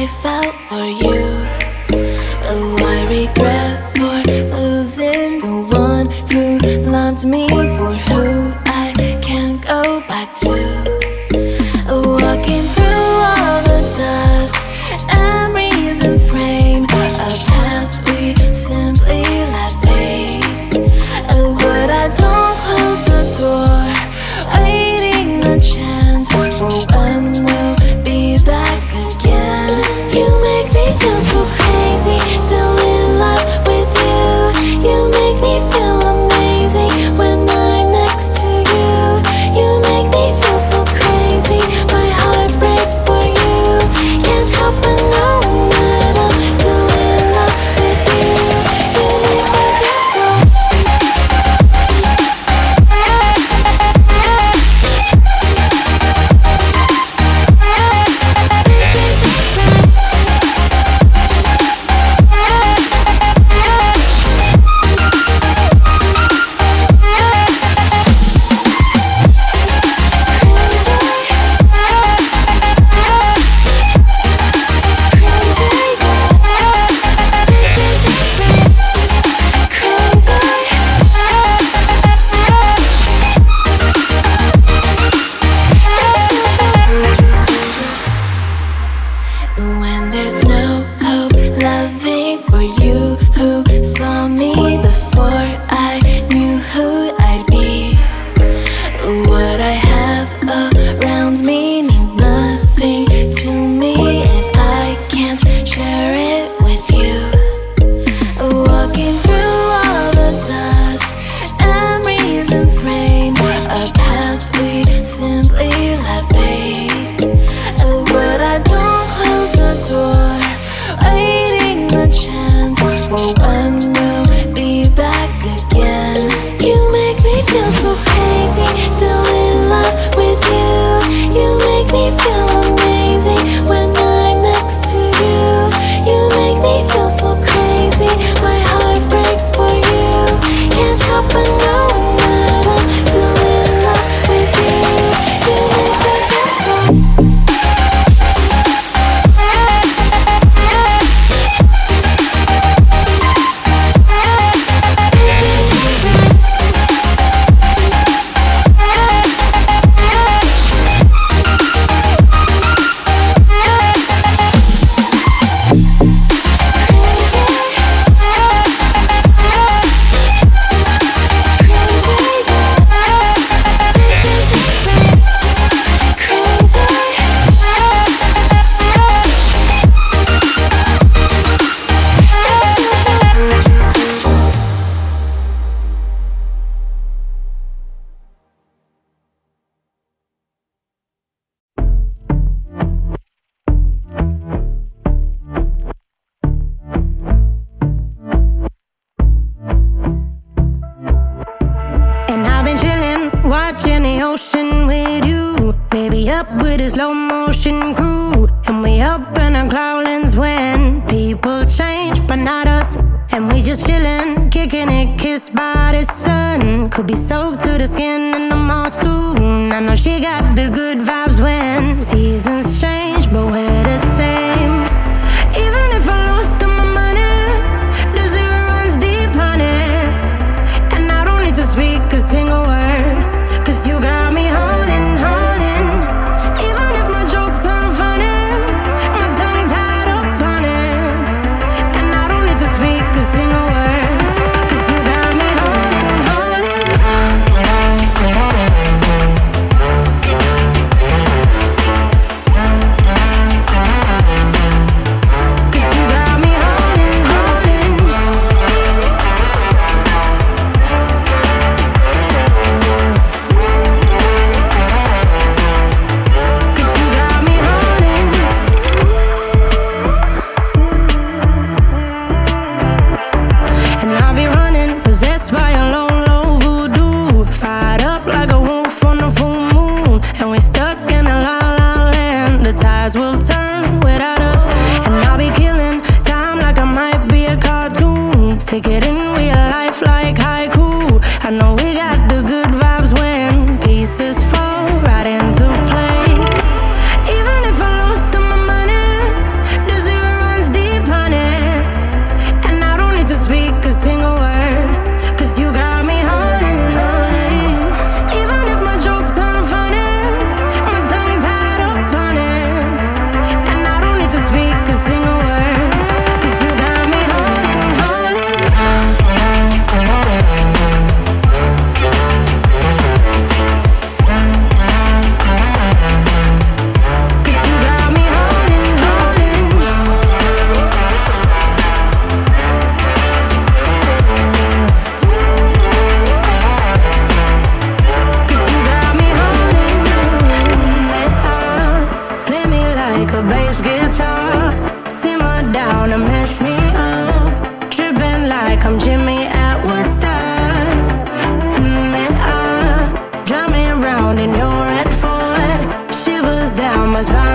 I felt for you. Oh, I regret for losing the one who loved me for who I can't go back to. Walking through all the dust, memories and frame, a past we simply let fade. But I don't close the door, waiting a chance for when we'll be back again. You make me feel so crazy, still in love with you. You make me feel amazing when I'm next to you. You make me feel so crazy, my heart breaks for you. Can't help but know that I'm still in love with you. You make me feel so. When there's no hope, loving for you who saw me before I knew who I'd be. What I have around me means nothing to me if I can't share it with you. Walking through all the dust, memories and frame, a past we simply let fade. But I don't close the door, waiting the chance for when we'll be back again. You make me feel so crazy, still in love with you. You make me feel amazing when I'm next to you. You make me feel so crazy, my heart breaks for you. Can't help but know that I'm still in love with you. You make me feel so. And I've been chillin', watching the ocean with you. Baby up with a slow motion crew. And we up in our growlings when people change, but not us. And we just chillin', kicking it, kissed by the sun. Could be soaked to the skin in the mall soon. I know she got the good vibes when seasons change, but we're the same. Even if I lost all my money, the zero runs deep, honey. And I don't need to speak a single word, 'cause you got me holding, holding. Even if my jokes aren't funny, my tongue tied up on it. And I don't need to speak a single word, 'cause you got me holding, holding. us by